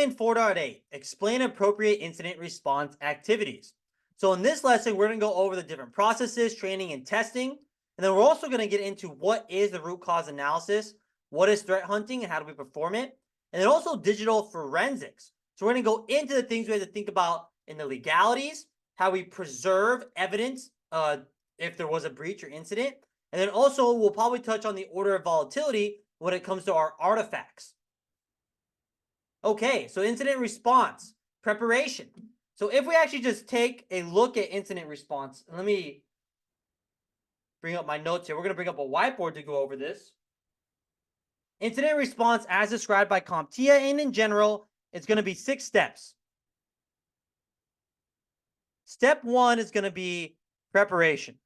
Explain 4.8, explain appropriate incident response activities. So in this lesson, we're going to go over the different processes, training, and testing. And then we're also going to get into what is the root cause analysis, what is threat hunting, and how do we perform it, and then also digital forensics. So we're going to go into the things we have to think about in the legalities, how we preserve evidence if there was a breach or incident, and then also we'll probably touch on the order of volatility when it comes to our artifacts. Okay, so incident response, preparation. So if we actually just take a look at incident response, let me bring up my notes here. We're going to bring up a whiteboard to go over this. Incident response as described by CompTIA and in general, it's going to be 6 steps. Step 1 is going to be preparation.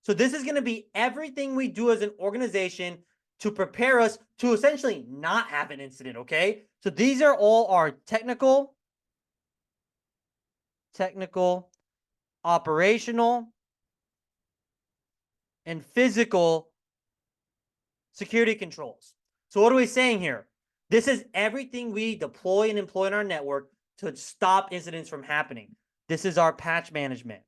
So this is going to be everything we do as an organization to prepare us to essentially not have an incident, okay? So these are all our technical, operational, and physical security controls. So what are we saying here? This is everything we deploy and employ in our network to stop incidents from happening. This is our patch management.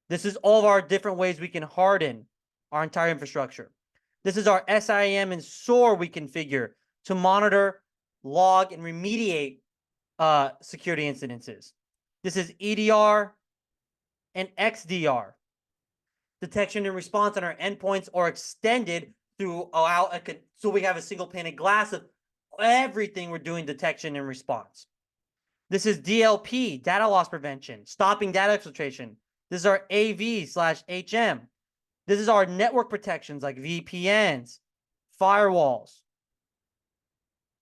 This is all of our different ways we can harden our entire infrastructure. This is our SIEM and SOAR we configure to monitor, log, and remediate security incidences. This is EDR and XDR. Detection and response on our endpoints are extended throughout, so we have a single pane of glass of everything we're doing detection and response. This is DLP, data loss prevention, stopping data exfiltration. This is our AV/HM. This is our network protections like VPNs, firewalls.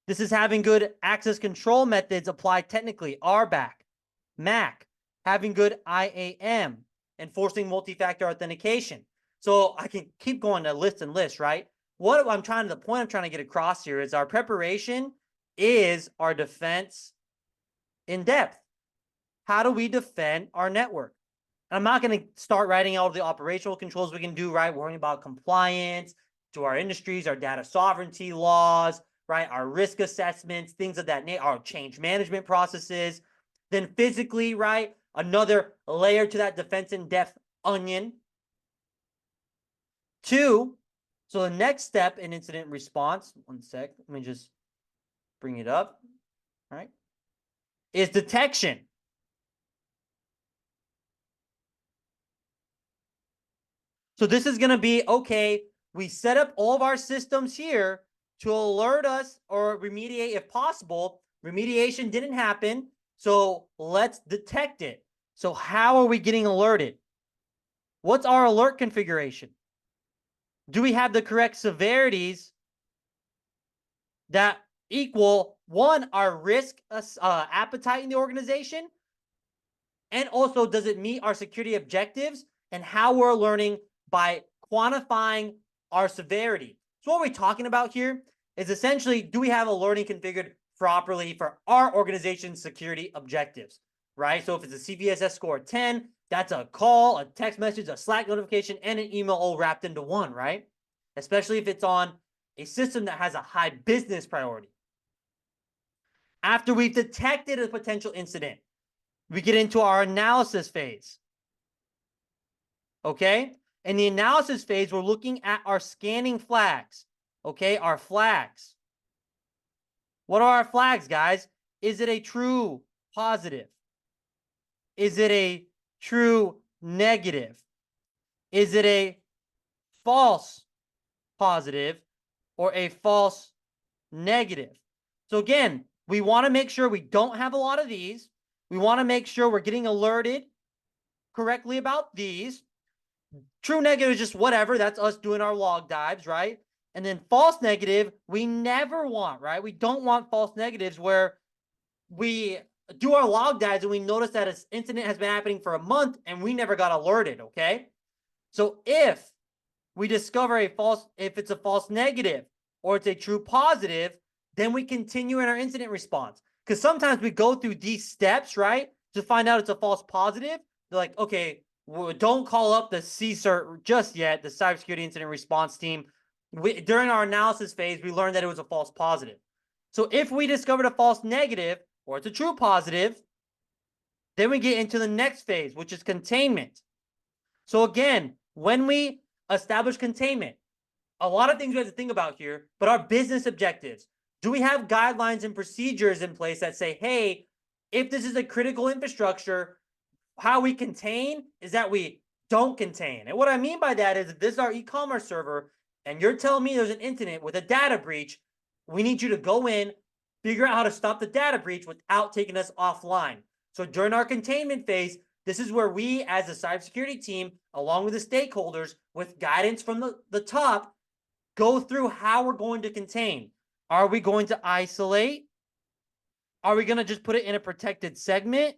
This is having good access control methods applied technically, RBAC, MAC, having good IAM, enforcing multi-factor authentication. So I can keep going to list and list, right? The point I'm trying to get across here is our preparation is our defense in depth. How do we defend our network? And I'm not going to start writing all of the operational controls we can do, right? Worrying about compliance to our industries, our data sovereignty laws, right? Our risk assessments, things of that nature, our change management processes. Then physically, right? Another layer to that defense in depth onion. 2, so the next step in incident response, one sec, let me just bring it up, all right, is detection. So this is going to be, okay, we set up all of our systems here to alert us or remediate if possible. Remediation didn't happen, so let's detect it. So how are we getting alerted? What's our alert configuration? Do we have the correct severities that equal, one, our risk appetite in the organization, and also does it meet our security objectives and how we're learning by quantifying our severity? So what we're talking about here is essentially, do we have alerting configured properly for our organization's security objectives, right? So if it's a CVSS score of 10, that's a call, a text message, a Slack notification, and an email all wrapped into one, right? Especially if it's on a system that has a high business priority. After we've detected a potential incident, we get into our analysis phase. Okay? In the analysis phase, we're looking at our scanning flags. Okay? Our flags. What are our flags, guys? Is it a true positive? Is it a true negative? Is it a false positive or a false negative? So again, we want to make sure we don't have a lot of these. We want to make sure we're getting alerted correctly about these. True negative is just whatever. That's us doing our log dives, right? And then false negative, we never want, right? We don't want false negatives where we do our log dives and we notice that an incident has been happening for a month and we never got alerted, okay? So if we discover if it's a false negative or it's a true positive, then we continue in our incident response. Because sometimes we go through these steps, right, to find out it's a false positive. They're like, okay, well, don't call up the CSIRT just yet, the cybersecurity incident response team. During our analysis phase, we learned that it was a false positive. So if we discovered a false negative or it's a true positive, then we get into the next phase, which is containment. So again, when we establish containment, a lot of things we have to think about here, but our business objectives. Do we have guidelines and procedures in place that say, hey, if this is a critical infrastructure, how we contain is that we don't contain. And what I mean by that is if this is our e-commerce server and you're telling me there's an incident with a data breach, we need you to go in, figure out how to stop the data breach without taking us offline. So during our containment phase, this is where we as a cybersecurity team, along with the stakeholders, with guidance from the top, go through how we're going to contain. Are we going to isolate? Are we going to just put it in a protected segment?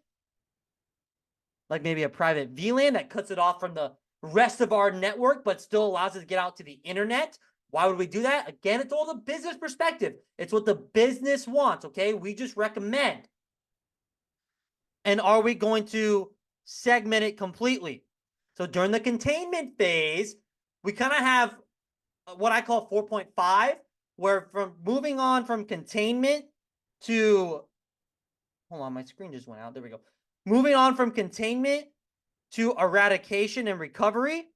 Like maybe a private VLAN that cuts it off from the rest of our network, but still allows us to get out to the internet. Why would we do that? Again, it's all the business perspective. It's what the business wants, okay? We just recommend. And are we going to segment it completely? So during the containment phase, we kind of have what I call 4.5, where from moving on from containment to, hold on, my screen just went out. There we go. Moving on from containment to eradication and recovery.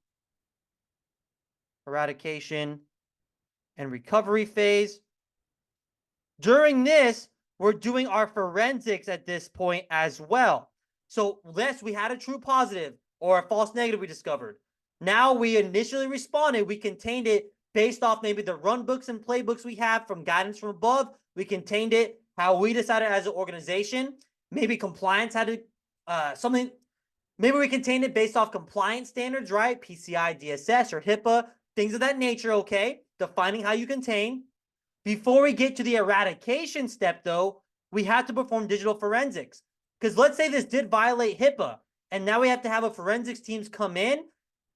Eradication and recovery phase. During this, we're doing our forensics at this point as well. So yes, we had a true positive or a false negative we discovered. Now we initially responded, we contained it based off maybe the run books and playbooks we have from guidance from above. We contained it how we decided as an organization. Maybe compliance had to something. Maybe we contained it based off compliance standards, right? PCI DSS or HIPAA, things of that nature. Okay, defining how you contain. Before we get to the eradication step, though, we have to perform digital forensics. Because let's say this did violate HIPAA, and now we have to have a forensics teams come in.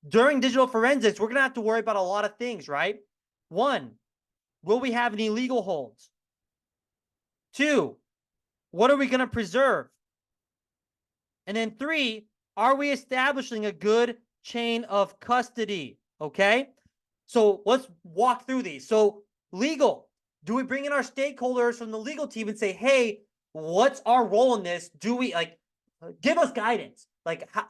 During digital forensics, we're going to have to worry about a lot of things, right? 1, will we have any legal holds? 2, what are we going to preserve? And then 3, are we establishing a good chain of custody? Okay, so let's walk through these. So legal, do we bring in our stakeholders from the legal team and say, hey, what's our role in this? Do we give us guidance?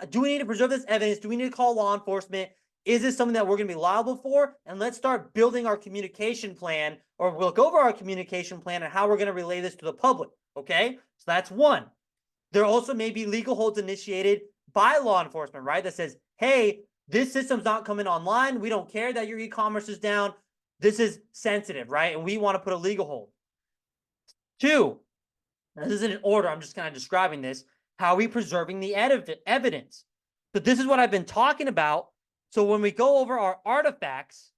Do we need to preserve this evidence? Do we need to call law enforcement? Is this something that we're going to be liable for? And let's start building our communication plan, or we'll go over our communication plan and how we're going to relay this to the public. Okay, so that's 1. There also may be legal holds initiated by law enforcement, right? That says, hey, this system's not coming online. We don't care that your e-commerce is down. This is sensitive, right? And we want to put a legal hold. 2, this isn't in order. I'm just kind of describing this. How are we preserving the evidence? So this is what I've been talking about. So when we go over our artifacts,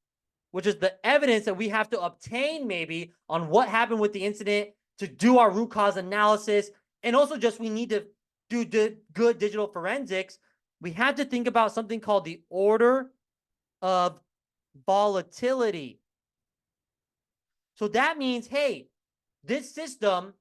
which is the evidence that we have to obtain maybe on what happened with the incident to do our root cause analysis, and also just we need to do good digital forensics, we have to think about something called the order of volatility. So that means, hey, this system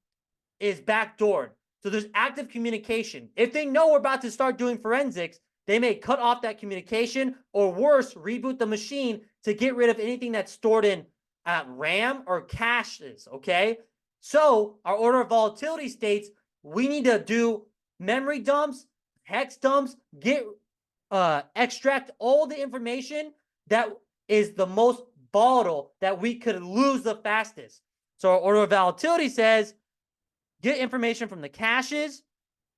is backdoored. So there's active communication. If they know we're about to start doing forensics, they may cut off that communication, or worse, reboot the machine to get rid of anything that's stored in RAM or caches, okay? So our order of volatility states we need to do memory dumps, hex dumps, extract all the information that is the most volatile that we could lose the fastest. So our order of volatility says get information from the caches,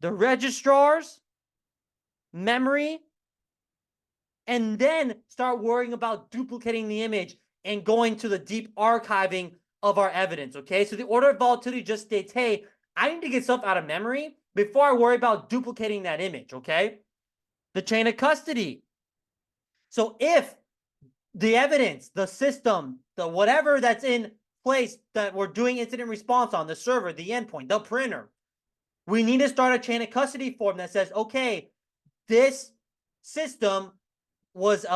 the registrars, memory, and then start worrying about duplicating the image and going to the deep archiving of our evidence, okay? So the order of volatility just states, hey, I need to get stuff out of memory before I worry about duplicating that image, okay? The chain of custody. So if the evidence, the system, the whatever that's in place that we're doing incident response on, the server, the endpoint, the printer, we need to start a chain of custody form that says, okay, this system was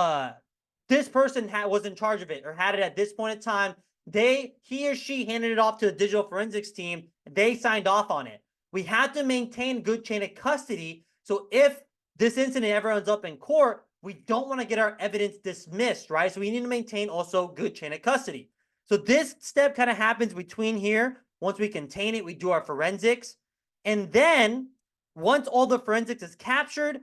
this person was in charge of it or had it at this point in time. He or she handed it off to the digital forensics team. They signed off on it. We have to maintain good chain of custody. So if this incident ever ends up in court, we don't want to get our evidence dismissed, right? So we need to maintain also good chain of custody. So this step kind of happens between here Once we contain it, we do our forensics. And then once all the forensics is captured,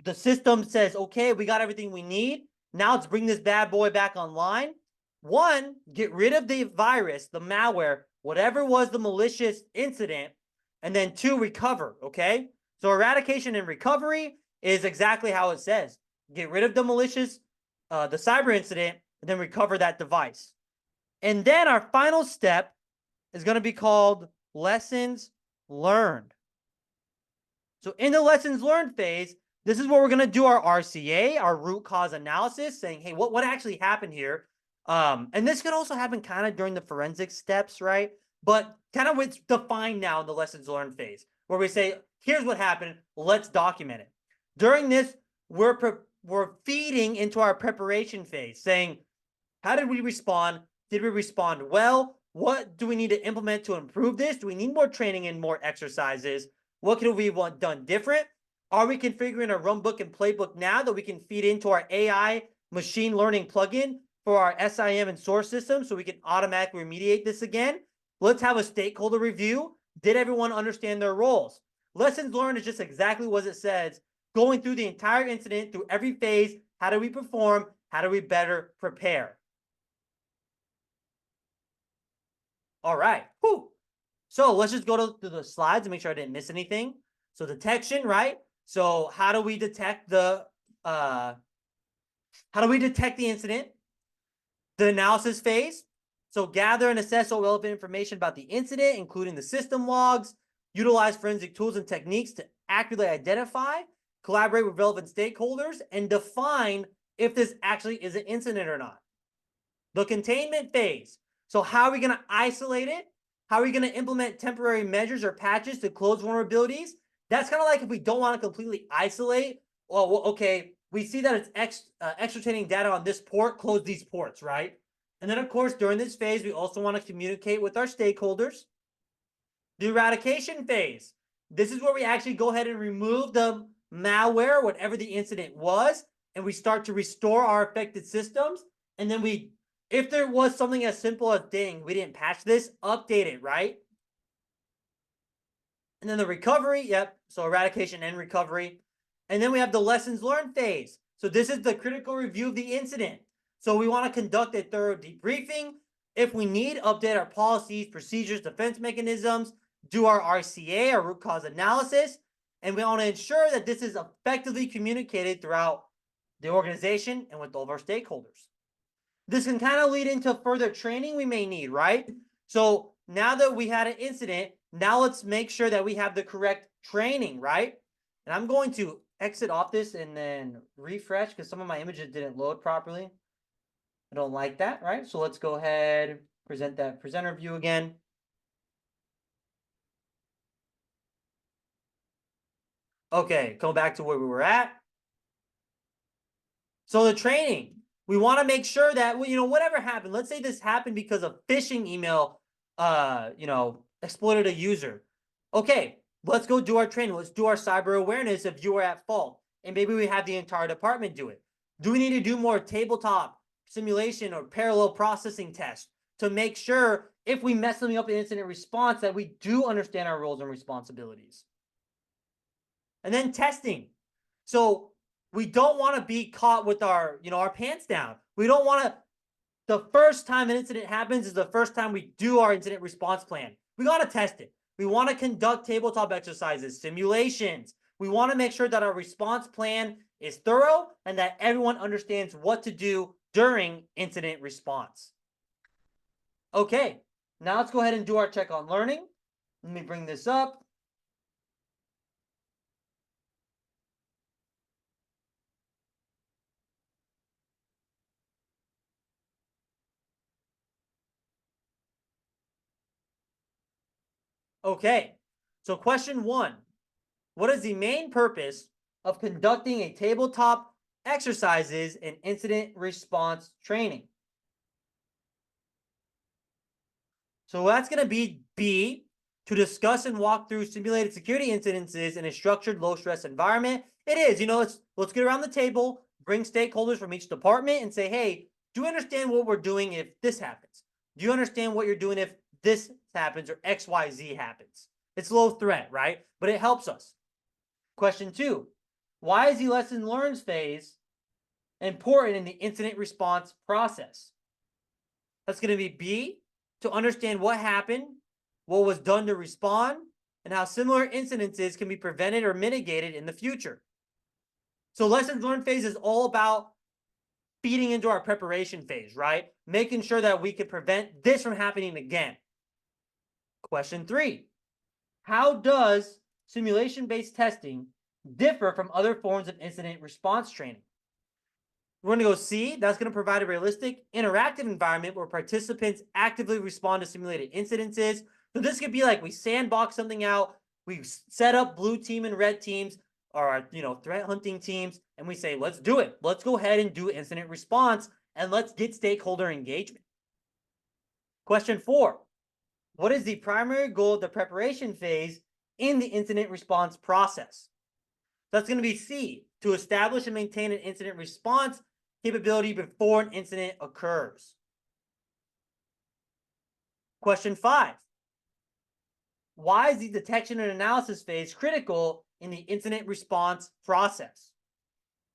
the system says, okay, we got everything we need. Now let's bring this bad boy back online. One, get rid of the virus, the malware, whatever was the malicious incident. And then two, recover, okay? So eradication and recovery is exactly how it says. Get rid of the malicious, the cyber incident, and then recover that device. And then our final step is going to be called lessons learned. So in the lessons learned phase, this is where we're going to do our RCA, our root cause analysis, saying, hey, what actually happened here? And this could also happen kind of during the forensic steps, right? But kind of what's defined now in the lessons learned phase, where we say, here's what happened, let's document it. During this, we're feeding into our preparation phase, saying, how did we respond? Did we respond well? What do we need to implement to improve this? Do we need more training and more exercises? What could we want done different? Are we configuring a runbook and playbook now that we can feed into our AI machine learning plugin for our SIM and source system so we can automatically remediate this again? Let's have a stakeholder review. Did everyone understand their roles? Lessons learned is just exactly what it says, going through the entire incident, through every phase. How do we perform? How do we better prepare? All right. Whew. So let's just go to the slides and make sure I didn't miss anything. So detection, right? So how do we detect the incident? The analysis phase. So gather and assess all relevant information about the incident, including the system logs, utilize forensic tools and techniques to accurately identify, collaborate with relevant stakeholders, and define if this actually is an incident or not. The containment phase. So how are we going to isolate it? How are we going to implement temporary measures or patches to close vulnerabilities? That's kind of like if we don't want to completely isolate. Well, okay, we see that it's extracting data on this port, close these ports, right? And then, of course, during this phase, we also want to communicate with our stakeholders. The eradication phase. This is where we actually go ahead and remove the malware, whatever the incident was, and we start to restore our affected systems. And then if there was something as simple as, dang, we didn't patch this, update it, right? And then the recovery, yep, so eradication and recovery. And then we have the lessons learned phase. So this is the critical review of the incident. So we want to conduct a thorough debriefing. If we need, update our policies, procedures, defense mechanisms, do our RCA, our root cause analysis, and we want to ensure that this is effectively communicated throughout the organization and with all of our stakeholders. This can kind of lead into further training we may need, right? So now that we had an incident, now let's make sure that we have the correct training, right? And I'm going to exit off this and then refresh because some of my images didn't load properly. I don't like that, right? So let's go ahead, present that presenter view again. Okay, go back to where we were at. So the training, we want to make sure that, whatever happened, let's say this happened because a phishing email, exploited a user. Okay, let's go do our training. Let's do our cyber awareness if you are at fault. And maybe we have the entire department do it. Do we need to do more tabletop simulation or parallel processing tests to make sure if we mess something up in incident response that we do understand our roles and responsibilities? And then testing. So we don't want to be caught with our pants down. We don't want to, the first time an incident happens is the first time we do our incident response plan. We got to test it. We want to conduct tabletop exercises, simulations. We want to make sure that our response plan is thorough and that everyone understands what to do during incident response. Okay, now let's go ahead and do our check on learning. Let me bring this up. Okay, so question 1. What is the main purpose of conducting a tabletop exercises and incident response training? So that's going to be B, to discuss and walk through simulated security incidences in a structured low-stress environment. It is, let's get around the table, bring stakeholders from each department and say, hey, do you understand what we're doing if this happens? Do you understand what you're doing if this happens or XYZ happens. It's low threat, right? But it helps us. Question 2, why is the lesson learned phase important in the incident response process? That's going to be B, to understand what happened, what was done to respond, and how similar incidences can be prevented or mitigated in the future. So lessons learned phase is all about feeding into our preparation phase, right? Making sure that we can prevent this from happening again. Question 3, how does simulation-based testing differ from other forms of incident response training? We're going to go C, that's going to provide a realistic, interactive environment where participants actively respond to simulated incidences. So this could be like we sandbox something out, we set up blue team and red teams, or threat hunting teams, and we say, let's do it. Let's go ahead and do incident response, and let's get stakeholder engagement. Question 4, what is the primary goal of the preparation phase in the incident response process? That's going to be C, to establish and maintain an incident response capability before an incident occurs. Question 5, why is the detection and analysis phase critical in the incident response process?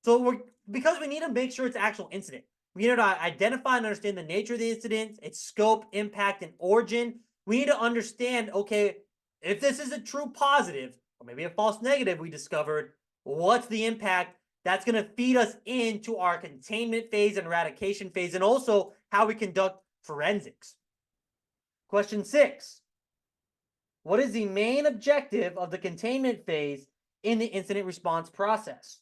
So because we need to make sure it's actual incident. We need to identify and understand the nature of the incident, its scope, impact, and origin. We need to understand, okay, if this is a true positive or maybe a false negative we discovered, what's the impact? That's going to feed us into our containment phase and eradication phase, and also how we conduct forensics. Question 6, what is the main objective of the containment phase in the incident response process?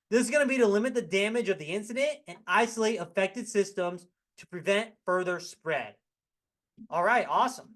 This is going to be to limit the damage of the incident and isolate affected systems to prevent further spread. All right, awesome.